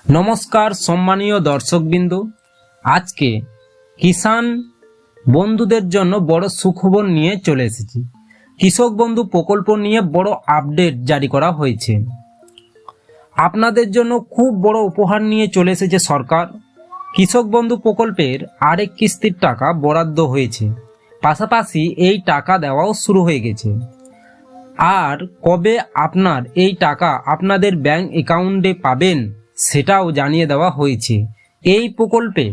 নমস্কার সম্মানীয় দর্শকবৃন্দ, আজকে কিষাণ বন্ধুদের জন্য বড় সুখবর নিয়ে চলে এসেছি। কৃষক বন্ধু প্রকল্প নিয়ে বড় আপডেট জারি করা হয়েছে। আপনাদের জন্য খুব বড় উপহার নিয়ে চলে এসেছে সরকার। কৃষক বন্ধু প্রকল্পের আরেক কিস্তির টাকা বরাদ্দ হয়েছে, পাশাপাশি এই টাকা দেওয়াও শুরু হয়ে গেছে। আর কবে আপনার এই টাকা আপনাদের ব্যাংক অ্যাকাউন্টে পাবেন সেটাও জানিয়ে দেওয়া হয়েছে। এই প্রকল্পে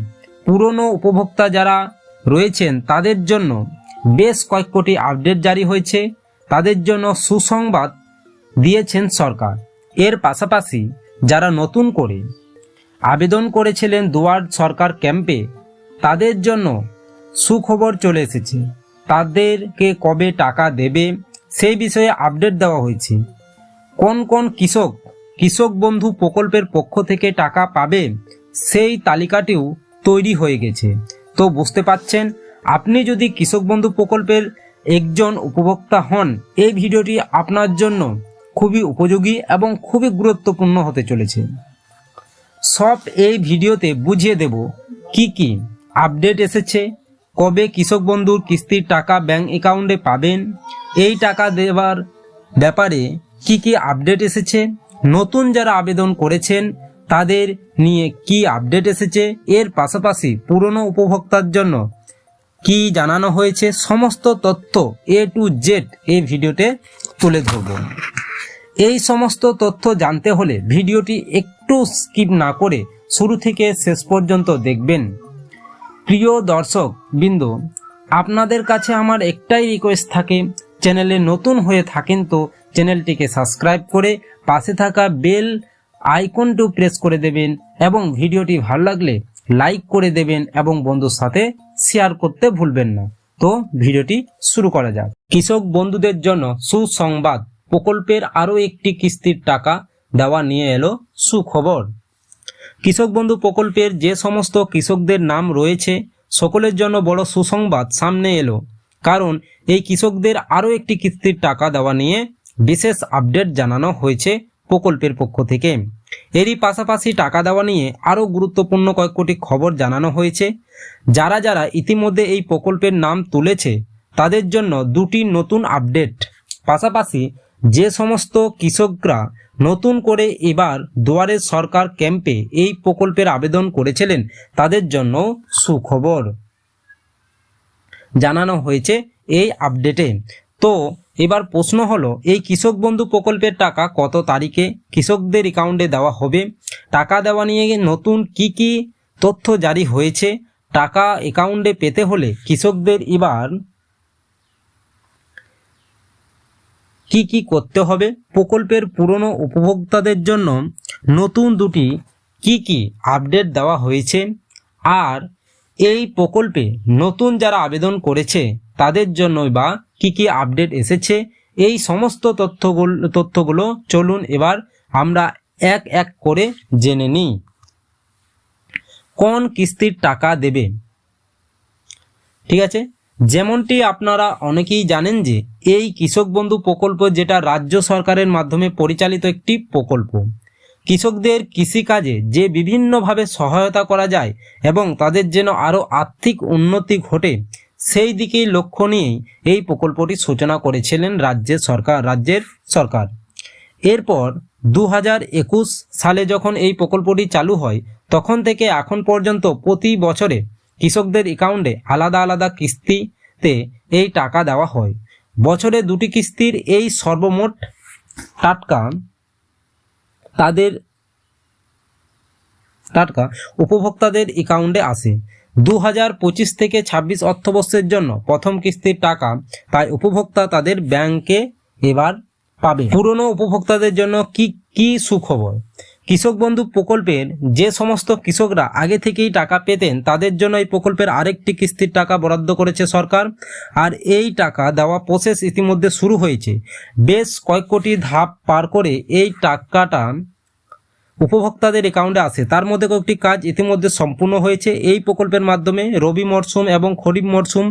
পুরনো উপভোক্তা যারা রয়েছেন তাদের জন্য বেশ কয়েক কোটি আপডেট জারি হয়েছে, তাদের জন্য সুসংবাদ দিয়েছেন সরকার। এর পাশাপাশি যারা নতুন করে আবেদন করেছিলেন দুয়ার সরকার ক্যাম্পে, তাদের জন্য সুখবর চলে এসেছে। তাদেরকে কবে টাকা দেবে সেই বিষয়ে আপডেট দেওয়া হয়েছে। কোন কোন কৃষক বন্ধু প্রকল্পের পক্ষ থেকে টাকা পাবে সেই তালিকাটিও তৈরি হয়ে গেছে। তো বুঝতে পাচ্ছেন, আপনি যদি কৃষক বন্ধু প্রকল্পের একজন উপভোক্তা হন, এই ভিডিওটি আপনার জন্য খুবই উপযোগী এবং খুবই গুরুত্বপূর্ণ হতে চলেছে। সব এই ভিডিওতে বুঝিয়ে দেব কি কি আপডেট এসেছে, কবে কৃষক বন্ধুর কিস্তির টাকা ব্যাংক অ্যাকাউন্টে পাবেন, এই টাকা দেওয়ার ব্যাপারে কি কি আপডেট এসেছে, নতুন যারা আবেদন করেছেন তাদের নিয়ে কি আপডেট এসেছে, এর পাশাপাশি পুরনো উপভোক্তার জন্য কি জানানো হয়েছে, সমস্ত তথ্য A to Z এই ভিডিওতে তুলে ধরব। এই সমস্ত তথ্য জানতে হলে ভিডিওটি একটু স্কিপ না করে শুরু থেকে শেষ পর্যন্ত দেখবেন। প্রিয় দর্শক বৃন্দ, আপনাদের কাছে আমার একটাই রিকোয়েস্ট থাকে, চ্যানেলে নতুন হয়ে থাকেন তো চ্যানেলটিকে সাবস্ক্রাইব করে পাশে থাকা বেল আইকনটিও প্রেস করে দেবেন এবং ভিডিওটি ভালো লাগলে লাইক করে দেবেন এবং বন্ধুর সাথে শেয়ার করতে ভুলবেন না। তো ভিডিওটি শুরু করা যাক। কৃষক বন্ধুদের জন্য সুসংবাদ, প্রকল্পের আরও একটি কিস্তির টাকা দেওয়া নিয়ে এলো সুখবর। কৃষক বন্ধু প্রকল্পের যে সমস্ত কৃষকদের নাম রয়েছে সকলের জন্য বড় সুসংবাদ সামনে এলো, কারণ এই কৃষকদের আরও একটি কিস্তির টাকা দেওয়া নিয়ে বিশেষ আপডেট জানানো হয়েছে প্রকল্পের পক্ষ থেকে। এরই পাশাপাশি টাকা দেওয়া নিয়ে আরও গুরুত্বপূর্ণ কয়েক কোটি খবর জানানো হয়েছে। যারা যারা ইতিমধ্যে এই প্রকল্পের নাম তুলেছে তাদের জন্য দুটি নতুন আপডেট, পাশাপাশি যে সমস্ত কৃষকরা নতুন করে এবার দুয়ারে সরকার ক্যাম্পে এই প্রকল্পের আবেদন করেছিলেন তাদের জন্য সুখবর জানানো হয়েছে এই আপডেটে। তো এবার প্রশ্ন হলো, এই কৃষক বন্ধু প্রকল্পের টাকা কত তারিখে কৃষকদের অ্যাকাউন্টে দেওয়া হবে, টাকা দেওয়া নিয়ে নতুন কি কি তথ্য জারি হয়েছে, টাকা অ্যাকাউন্টে পেতে হলে কৃষকদের এবার কি কি করতে হবে, প্রকল্পের পুরনো উপভোক্তাদের জন্য নতুন দুটি কি কি আপডেট দেওয়া হয়েছে, আর এই প্রকল্পে নতুন যারা আবেদন করেছে তাদের জন্য বা কি কি আপডেট এসেছে, এই সমস্ত তথ্যগুলো চলুন এবার আমরা এক এক করে জেনে নিই। কোন কিস্তির টাকা দেবে? ঠিক আছে, যেমনটি আপনারা অনেকেই জানেন যে এই কৃষক বন্ধু প্রকল্প যেটা রাজ্য সরকারের মাধ্যমে পরিচালিত একটি প্রকল্প। কৃষকদের কৃষিকাজে যে বিভিন্নভাবে সহায়তা করা যায় এবং তাদের যেন আরও আর্থিক উন্নতি ঘটে সেই দিকেই লক্ষ্য নিয়েই এই প্রকল্পটি সূচনা করেছিলেন রাজ্যের সরকার। এরপর 2021 সালে যখন এই প্রকল্পটি চালু হয় তখন থেকে এখন পর্যন্ত প্রতি বছরে কৃষকদের অ্যাকাউন্টে আলাদা আলাদা কিস্তিতে এই টাকা দেওয়া হয়। বছরে দুটি কিস্তির এই সর্বমোট টাকা উপভোক্তাদের অ্যাকাউন্টে আসে। 2025 থেকে 26 অর্থবর্ষের জন্য প্রথম কিস্তির টাকা তাই উপভোক্তা তাদের ব্যাংকে এবার পাবে। পুরনো উপভোক্তাদের জন্য কি সুখবর? কৃষক বন্ধু প্রকল্পের যে সমস্ত কৃষকরা আগে থেকেই টাকা পেতেন তাদের জন্য এই প্রকল্পের আরেকটি কিস্তির টাকা বরাদ্দ করেছে সরকার। আর এই টাকা দেওয়া প্রসেস ইতিমধ্যে শুরু হয়েছে। বেশ কয়েক কোটি ধাপ পার করে এই টাকাটা উপভোক্তাদের অ্যাকাউন্টে আসে। তার মধ্যে কয়েকটি কাজ ইতিমধ্যে সম্পূর্ণ হয়েছে। এই প্রকল্পের মাধ্যমে রবি মরশুম এবং খরিফ মরশুম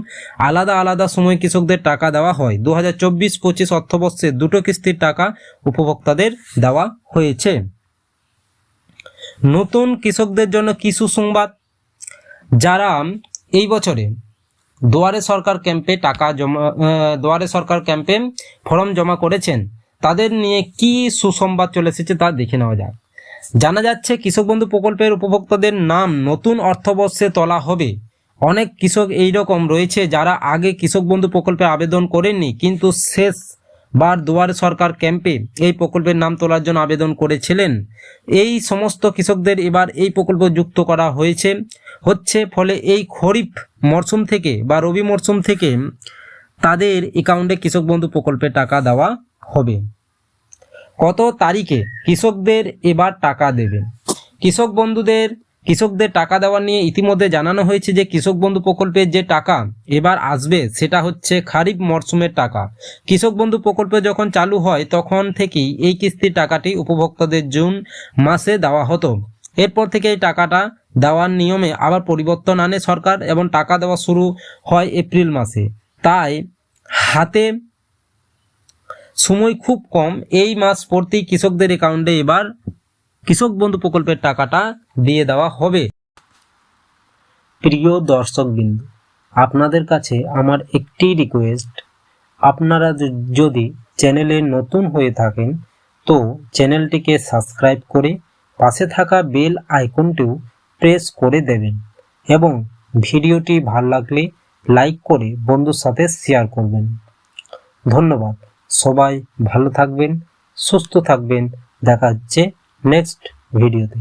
আলাদা আলাদা সময় কৃষকদের টাকা দেওয়া হয়। 2024-25 অর্থবর্ষে দুটো কিস্তির টাকা উপভোক্তাদের দেওয়া হয়েছে। নতুন কৃষকদের জন্য কি সুসংবাদ, যারা এই বছরে দুয়ারে সরকার ক্যাম্পে দুয়ারে সরকার ক্যাম্পে ফর্ম জমা করেছেন তাদের নিয়ে কি সুসংবাদ চলে এসেছে তা দেখে নেওয়া যাক। জানা যাচ্ছে কৃষক বন্ধু প্রকল্পের উপভোক্তাদের নাম নতুন অর্থবর্ষে তোলা হবে। অনেক কৃষক এইরকম রয়েছে যারা আগে কৃষক বন্ধু প্রকল্পে আবেদন করেননি, কিন্তু শেষবার দুয়ারে সরকার ক্যাম্পে এই প্রকল্পের নাম তোলার জন্য আবেদন করেছিলেন। এই সমস্ত কৃষকদের এবার এই প্রকল্প যুক্ত করা হচ্ছে ফলে এই খরিফ মরশুম থেকে বা রবি মরশুম থেকে তাদের অ্যাকাউন্টে কৃষক বন্ধু প্রকল্পের টাকা দেওয়া হবে। কত তারিখে কৃষকদের এবার টাকা দেবেন? কৃষকদের টাকা দেওয়া নিয়ে ইতিমধ্যে জানানো হয়েছে যে কৃষক বন্ধু প্রকল্পের যে টাকা এবার আসবে সেটা হচ্ছে খারিফ মরশুমের টাকা। কৃষক বন্ধু প্রকল্প যখন চালু হয় তখন থেকেই এই কিস্তির টাকাটি উপভোক্তাদের জুন মাসে দেওয়া হতো। এরপর থেকে এই টাকাটা দেওয়ার নিয়মে আবার পরিবর্তন আনে সরকার এবং টাকা দেওয়া শুরু হয় এপ্রিল মাসে। তাই হাতে সময় খুব কম, এই মাস পড়তেই কৃষকদের অ্যাকাউন্টে এবার কৃষক বন্ধু প্রকল্পের টাকাটা দিয়ে দেওয়া হবে। প্রিয় দর্শকবৃন্দ, আপনাদের কাছে আমার একটি রিকোয়েস্ট, আপনারা যদি চ্যানেলে নতুন হয়ে থাকেন তো চ্যানেলটিকে সাবস্ক্রাইব করে পাশে থাকা বেল আইকনটিও প্রেস করে দেবেন এবং ভিডিওটি ভালো লাগলে লাইক করে বন্ধুর সাথে শেয়ার করবেন। ধন্যবাদ। সবাই ভালো থাকবেন, সুস্থ থাকবেন। দেখা হচ্ছে নেক্সট ভিডিওতে।